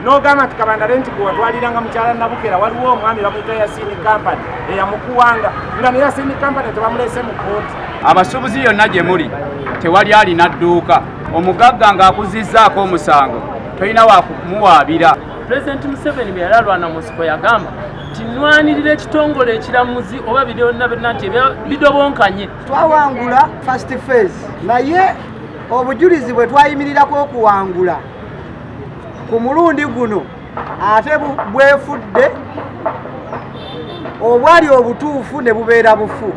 n'ogamba nti Kabanda Rent gwe watwaliranga mukyala Nabukera waliwo omwami bamuyita Yasini Company eyamukuwanga nga ne Yasini Company tebamulese mu kkooti. Abasuubuzi yonna gye muli tewali alina dduuka, omugagga ng'akuzizzaako omusango tolina wa kumuwaabira. Pulezidenti Museveni bwe yalalwana mu nsiko yagamba nti nnwanirira ekitongole ekiramuzi oba byonna byonna nti bidobonkanye. Twawangula first phase naye obujulizi bwe twayimirirako okuwangula ku mulundi guno ate bwefudde obwali obutuufu ne bubeera bufu.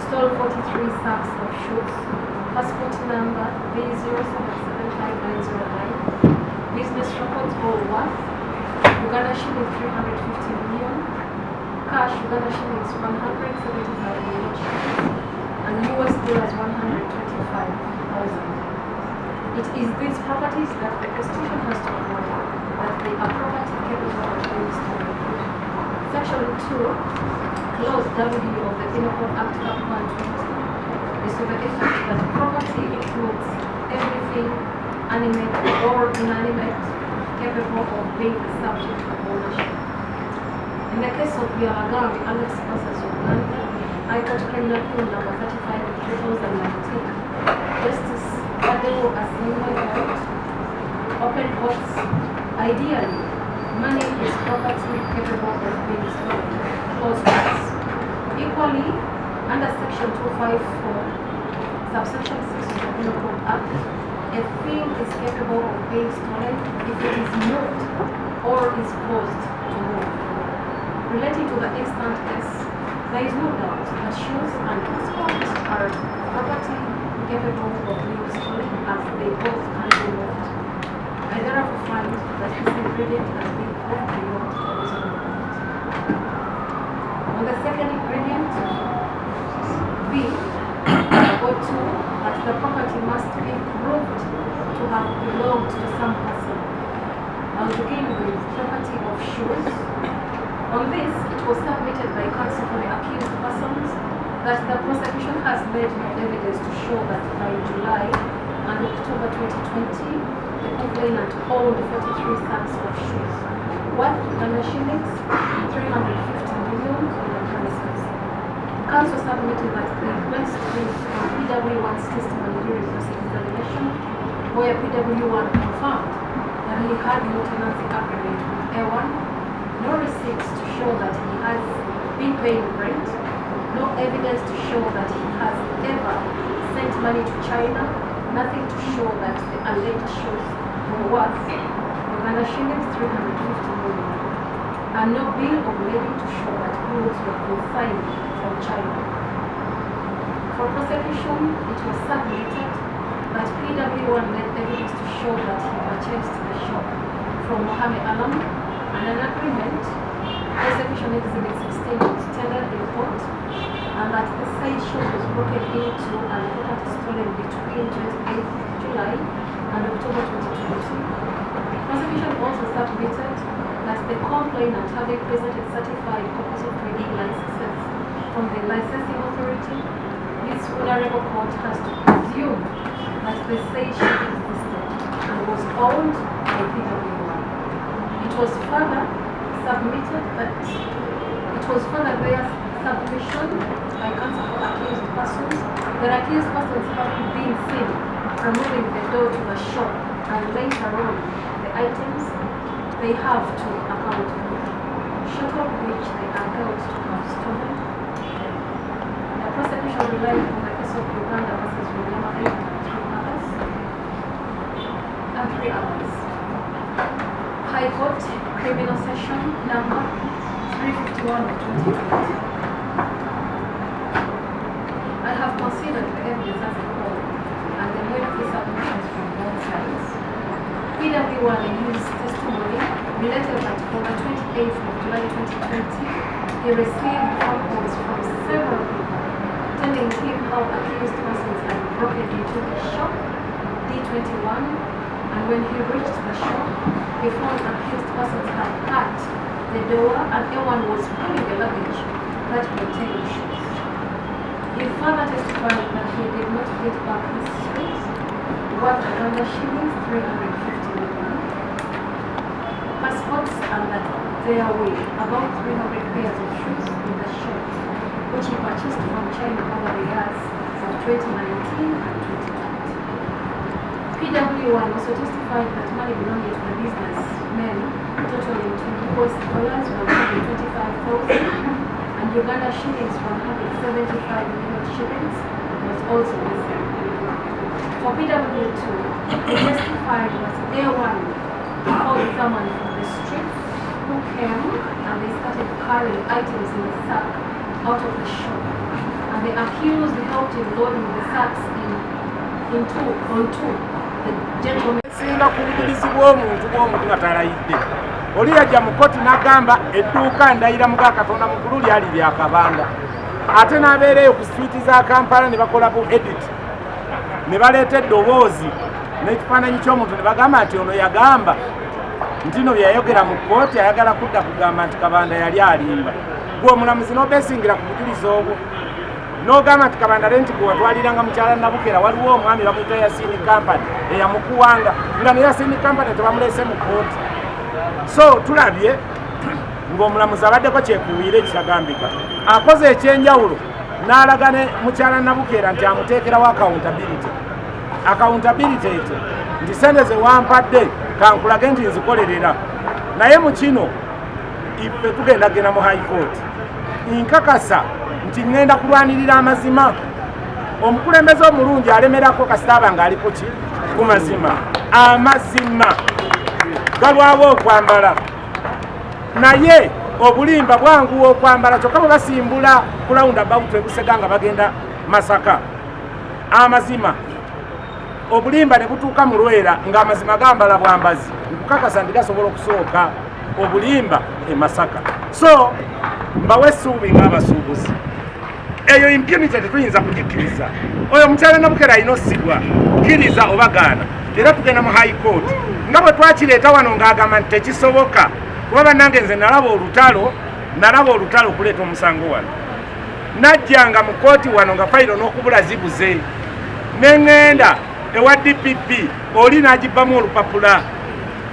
Stole 43 sacks of shoes, passport number B077599, business records all worth Uganda shillings 350 million, cash Uganda shillings 175 million shillings, and US dollars 125,000. It is these properties that the Constitution has to avoid, that they are property capable of being stolen. Section 2, Clause W of the Penal Code Act of 120 is to the effect that property includes everything animate or inanimate capable of being the subject of ownership. In the case of Byabagamba Alex vs. Uganda, High Court Criminal Code number 35 of 2019, Justice Adebo Asinga wrote, open quotes, ideally, money is property capable of being stolen. Equally, under Section 254, subsection 6 of the Penal Code Act, a thing is capable of being stolen if it is moved or is caused to move. Relating to the instant case, there is no doubt that shoes and passports are property capable of being stolen as they both can be moved. I therefore find that this ingredient has been proved beyond a reasonable doubt. On the second ingredient, B, or 2, that the property must be proved to have belonged to some person. I'll begin with property of shoes. On this, it was submitted by counsel for the accused persons that the prosecution has made no evidence to show that by July and October 2020, the complainant owned 43 sacks of shoes, worth Uganda shillings 350 million in the premises. Counsel submitted that the best is from PW1's testimony during the examination, where PW1 confirmed that he had no tenancy agreement with A1, no receipts to show that he has been paying rent, no evidence to show that he has ever sent money to China, nothing to show that the alleged shoes were worth Uganda shillings 350 million, and no bill of lading to show that goods were consigned from China. For prosecution, it was submitted that PW1 led evidence to show that he purchased the shop from Mohammed Alam, and an agreement, Execution Exhibit 16, was tendered in court, and that the said shop was broken into and property stolen between 28th July and October 2020. Prosecution also submitted that the complainant, having presented certified copies of trading licenses from the licensing authority, this honorable court has to presume that the said shop existed and was owned by PW1. It was further submitted that their submission by counsel for accused persons, that accused persons having been seen removing the door to the shop and later on the items they have to account for, short of which they are held to have stolen. The prosecution relied on the case of Uganda vs. William and three others. High Court Criminal Session number 351 of 2020. I have considered the evidence as a whole and the lengthy submissions from both sides. PW1 in his testimony related that on the 28th of July 2020, he received phone calls from several people telling him how accused persons had broken into the shop D21, and when he reached the shop, he found accused persons had cut the door and everyone was pulling the luggage that contained shoes. He further testified that he did not get back his shoes worth Uganda shillings 350 million. Passports under their way, about 300 pairs of shoes in the shop, which he purchased from China over the years of 2019 and 2020. PW1 also testified that money belonging to the businessmen totaling $24 and Uganda shillings 175 million shillings was also missing. For PW2, they testified that A1 called someone from the street who came and they started carrying items in the sack out of the shop. And the accused helped in loading the sacks onto the gentleman. Singa kubujulizi bw'omuntu nga talayidde. Oli yajja mu kkooti n'agamba edduuka ndayira muga Katonda mukulu lyali lya kabanda. Ate n'abeereyo ku swiiti za Kampala ne bakola bu edit. Ne baleeta eddoboozi n'ekifaananyi ky'omuntu ne bagamba nti ono yagamba nti no byayogera mu kkooti ayagala kudda kugamba nti kabanda yali alimba. Gwe omulamuzi n'obeesingira ku bujulizi obwo. N'ogamba nti kabanda renti gwe watwaliranga mukyala Nabukera waliwo omwami bamuyita Yasini Company eyamukuwanga nga ne Yasini Company tebamuleese mu kkooti. So tulabye ng'omulamuzi abaddeko kyekubiira ekitagambika akoze ekyenjawulo n'alaga ne mukyala Nabukera nti amuteekerawo accountability ete nti sente ze wampadde kankulage nti nzikolerera naye mu kino ife tugendagenda mu high court nkakasa nti ngenda kulwanirira amazima. Omukulembeze omulungi alemerako kasitaba ng'aliko ki ku mazima. Amazima galwawo okwambala naye obulimba bwanguwa okwambala kyokka bwe basimbula ku roundabout ebusega nga bagenda Masaka. Amazima obulimba ne butuuka mu Lwera ng'amazima gambala bwambazi nkukakasa nti gasobola okusooka obulimba e Masaka. So mbawe essuubi ng'abasuubuzi eyo impunity tetuyinza kugikkiriza. Oyo mukyala Nabukera alina ossigwa kkiriza oba gaana era tugenda mu high court nga bwe twakireeta wano ng'agamba nti tekisoboka kuba bannange nze nalaba olutalo okuleeta omusango wano najjanga mu kooti wano nga fayiro n'okubula zibuze neŋŋenda ewa DPP oli n'agibbamu olupapula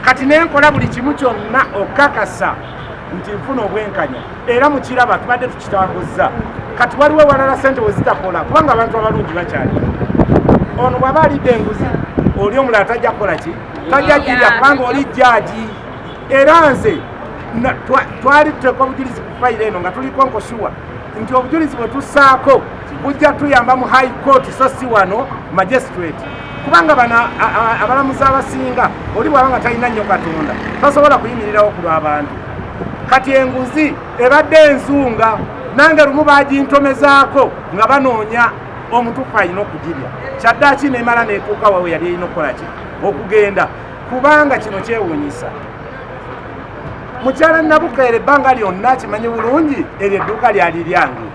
kati nenkola buli kimu kyonna okukakasa nti nfuna obwenkanya era mukiraba tubadde tukitambuzza kati waliwo walala ssente we zitakola kubanga abantu abalungi bakyali. Ono bw'aba alidde enguzi oli omulala tajja kukola ki tajja girya kubanga oli jjaaji era nze twali tuteeka obujulizi ku fayiro eno nga tuliko nkosuwa nti obujulizi bwe tussaako bujja tuyamba mu high court so si wano magistrate kubanga bano abalamuzi abasinga oli bw'aba nga talina nnyo Katonda tasobola kuyimirirawo ku lw'abantu. Kati enguzi ebadde enzunga nange lumu bagintomezaako nga banoonya omutuufu alina okugirya kyaddaaki nemala neetuuka wawe yali erina okukola ki okugenda kubanga kino kyewuunyisa. Mukyala Nabukera ebbanga lyonna kimanyi bulungi eryo edduuka lyali lyange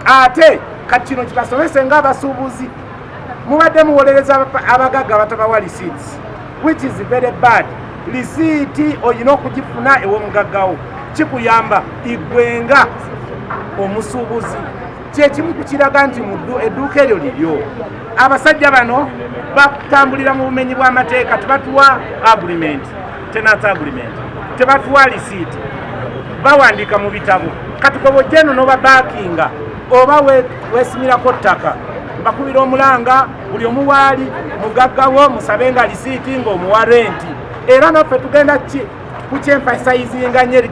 ate kati kino kibasomese ng'abasuubuzi mubadde muwolereza abagagga batabawa receipts which is very bad. Lisiiti olina okugifuna ew'omugaggawo kikuyamba igwenga omusuubuzi kyekimu kukiraga nti edduuka eryo liryo. Abasajja bano batambulira mu bumenyi bw'amateeka tebatuwa agreement tenant agreement tebatuwa lisiiti bawandiika mu bitabo kati gwe bw'ojja eno n'obabakinga oba weesimirako ttaka bakubira omulanga buli omu waali mugaggawo musabe nga lisiiti ng'omuwa renti era naffe tugenda kukyemfasayizinga nnyo eri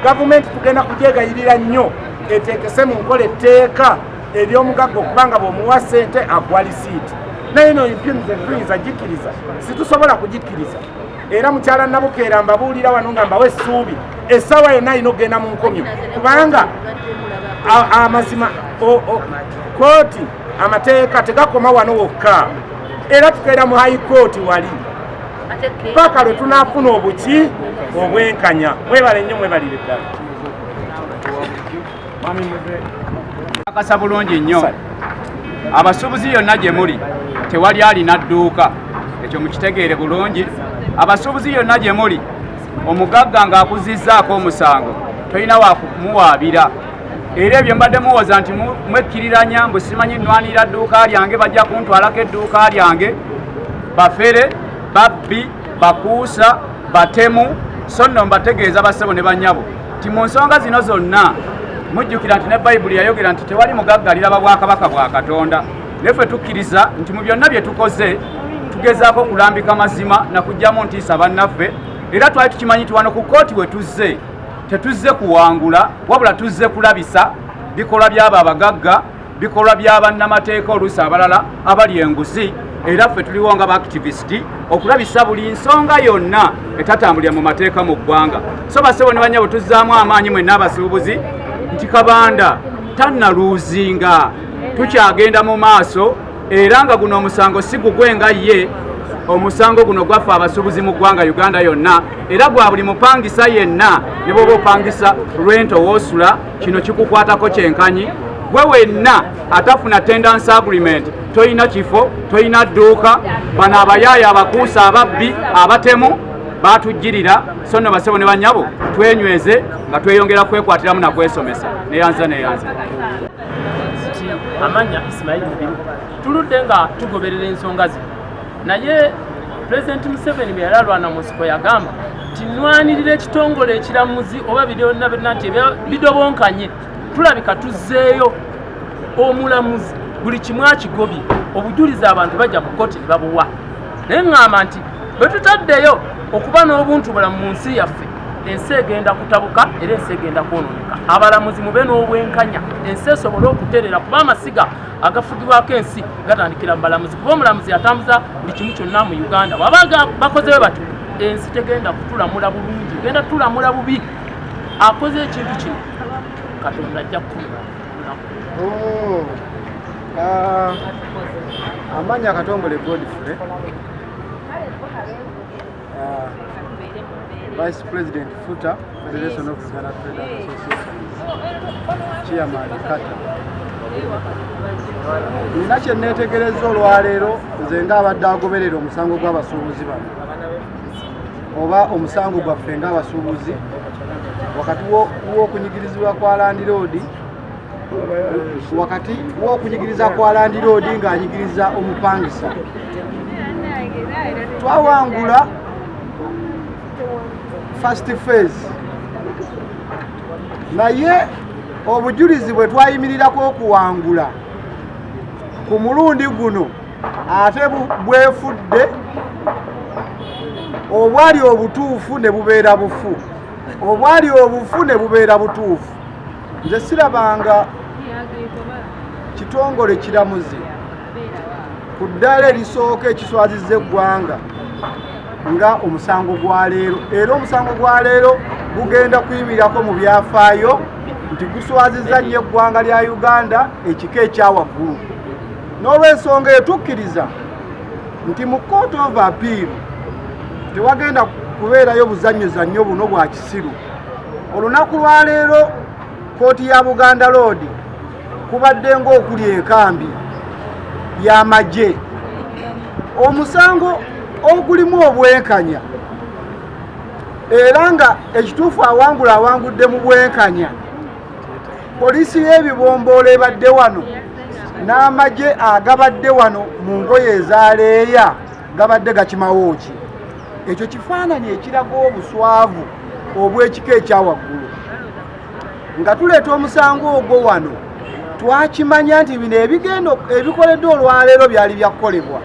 gavumenti tugenda kugyegayirira nnyo eteekese mu nkola etteeka ery'omugagga okubanga bw'omuwa ssente aguwa lisiiti naye no impunity tuyinza gikkiriza situsobola kugikkiriza. Era mukyala Nabukera mbabuulira wano nga mbawe essuubi essaawa yonna alina okugenda mu nkomyo kubanga amazima kooti amateeka tegakoma wano wokka era tukeera mu high court wali paka lwe tunaafuna obuki obwenkanya. Mwebale nnyo mwebalire ddala. Akasa bulungi nnyo abasuubuzi yonna gye muli tewali alina dduuka ekyo mukitegeere bulungi. Abasuubuzi yonna gye muli omugagga ng'akuzizzaako omusango tolina wakumuwaabira era ebyo mbadde muwoza nti mwekkiriranya mbu simanyi nnwanirira dduuka lyange bajja kuntwalako edduuka lyange bafere babbi bakuusa batemu so nno mbategeeza bassebo ne bannyabo nti mu nsonga zino zonna mujjukira nti ne bayibuli yayogera nti tewali mugaggalira babwakabaka bwa Katonda neffe tukkiriza nti mu byonna bye tukoze tugezaako kulambika mazima na kujjamu ntiisa bannaffe era twali tukimanyi nti wano ku kooti we tuzze tetuzze kuwangula wabula tuzze kulabisa bikolwa by'abo abagagga bikolwa by'abannamateeka oluusi abalala abali enguzi era ffe tuliwo nga baactivisti okulabisa buli nsonga yonna etatambulira mu mateeka mu ggwanga so bassebo ne bannyabo tuzzaamu amaanyi mwenna abasuubuzi nti Kabanda tannaluuzinga tukyagenda mu maaso era nga guno omusango si gugwe nga ye omusango guno gwaffe abasuubuzi mu ggwanga Uganda yonna era gwa buli mupangisa yenna ne bw'oba opangisa rent woosula kino kikukwatako kyenkanyi gwe wenna atafuna tendency agreement toyina kifo toyina dduuka bano abayaaya abakuusa ababbi abatemu batujjirira so nno bassebo ne bannyabo twenyweze nga tweyongera kwekwatiramu nakwesomesa neyanza amanya Ismail Mubiru tuludde nga tugoberera ensonga zino naye Pulezidenti Museveni bwe yalalwana mu nsiko yagamba nti nnwanirira ekitongole ekiramuzi oba byonna byonna nti bidobonkanye tulabika tuzzeeyo omulamuzi buli kimu akigobye obujulizi abantu bajja mu kkooti ne babuwa naye ŋŋamba nti bwe tutaddeyo okuba n'obuntu bulamu mu nsi yaffe ensi egenda kutabuka era ensi egenda kwonooneka abalamuzi mube n'obwenkanya ensi esobole okuterera kuba amasiga agafugibwako ensi gatandikira mu balamuzi kuba omulamuzi yatambuza buli kimu kyonna mu Uganda waba bakozeyo batyo ensi tegenda kutulamula bulungi egenda tulamula bubi akoze ekintu kino Katonda ajja kutulamula. Amanya Katongole Godfrey Vice President Futa Federation of Uganda Trade Association Chairman Kata nina kye neetegereza olwaleero nze ng'abadde agoberera omusango gw'abasuubuzi bano oba omusango gwaffe ng'abasuubuzi wakati w'okunyigirizibwa kwa Land Road wakati w'okunyigiriza kwa Land Road ng'anyigiriza omupangisa twawangula first phase naye obujulizi bwe twayimirirako okuwangula ku mulundi guno ate bwefudde obwali obutuufu ne bubeera bufu obwali obufu ne bubeera butuufu nze sirabanga kitongole kiramuzi ku ddala erisooka ekiswazizza eggwanga nga omusango gwa leero era omusango gwa leero gugenda kuyimirako mu byafaayo nti guswazizza nnyo eggwanga lya Uganda ekika ekyawaggulu n'olw'ensonga etukkiriza nti mu Court of Appeal tewagenda kubeerayo buzannyozannyo buno bwa kisiru olunaku lwa leero kooti ya Buganda Road kubadde ng'okuli enkambi y'amagye omusango ogulimu obwenkanya era nga ekituufu awangudde mu bwenkanya poliisi y'ebibomboola ebadde wano n'amagye agabadde wano mu ngoye ezaaleeya gabadde gakimawo ki ekyo kifaananyi ekiraga obuswavu obw'ekika ekyawaggulu nga tuleeta omusango ogwo wano twakimanya nti bino ebikoledde olwaleero byali byakukolebwa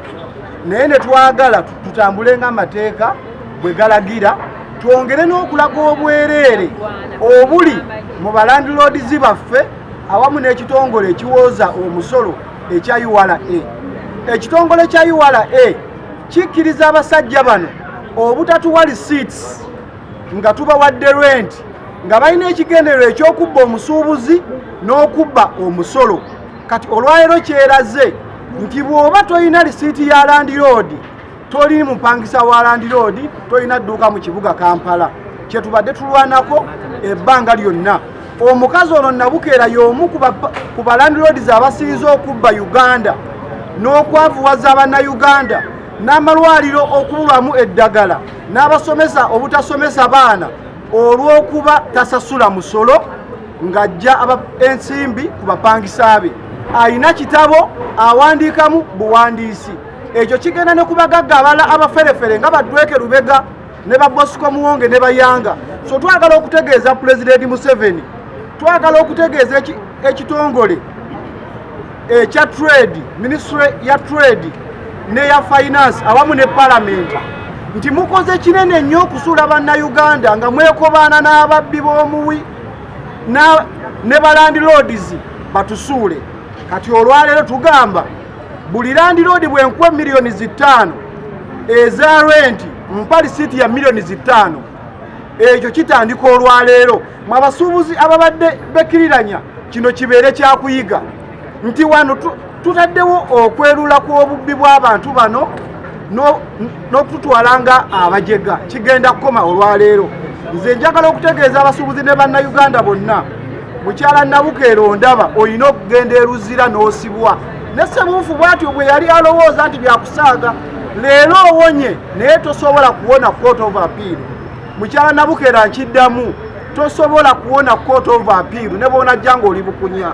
naye ne twagala tutambule ng'amateeka bwe galagira twongere n'okulaga obwereere obuli mu balandiroodizi baffe awamu n'ekitongole ekiwooza omusolo ekya URA ekitongole kya URA kikkiriza abasajja bano obutatuwa receipts nga tubawadde rent nga balina ekigendererwa ekyokubba omusuubuzi n'okubba omusolo kati olwaleero kyeraze nti bw'oba toyina risiiti ya Land Road toli mupangisa wa Land Road toyina dduuka mu kibuga Kampala kyetubadde tulwanako ebbanga lyonna omukazi ono Nabukeera y'omu ku ba Land Roads abasinze okubba Uganda n'okwavuwaza abannayuganda n'amalwaliro okubulwamu eddagala n'abasomesa obutasomesa baana olw'okuba tasasula musolo ng'ajja ensimbi ku bapangisa be. Ayina kitabo awandiikamu buwandiisi. Ekyo kigenda ne ku bagagga abalala abaferefere nga Badweke Lubega ne Bosco Muwonge ne Bayanga. So twagala okutegeeza Pulezidenti Museveni, twagala okutegeeza ekitongole ekya trade, ministry ya trade ne ya finance awamu ne parliament nti mukoze kinene nnyo okusuula bannayuganda nga mwekobaana n'ababbi b'omuwi ne balandlords batusuule. Kati olwaleero tugamba buli landlord bwenkuwa miliyoni 5 eza rent mpali siti ya miliyoni 5. Ekyo kitandika olwaleero. Mwe abasuubuzi ababadde bekiriranya kino kibeere kyakuyiga nti wano tutaddewo okwerula kw'obubbi bw'abantu bano n'okututwalanga abajega. Kigenda kukoma olwaleero. Nze njagala okutegeeza abasuubuzi ne bannayuganda bonna, mukyala Nabukeero ndaba olina okugenda eruzira n'osibwa. Ne Ssebuufu bw'atyo bwe yali alowooza nti byakusaaga, leero owonye naye tosobola kuwona court of appeal. Mukyala Nabukeero nkiddamu, tosobola kuwona court of appeal ne bw'onajja ng'oli bukunya.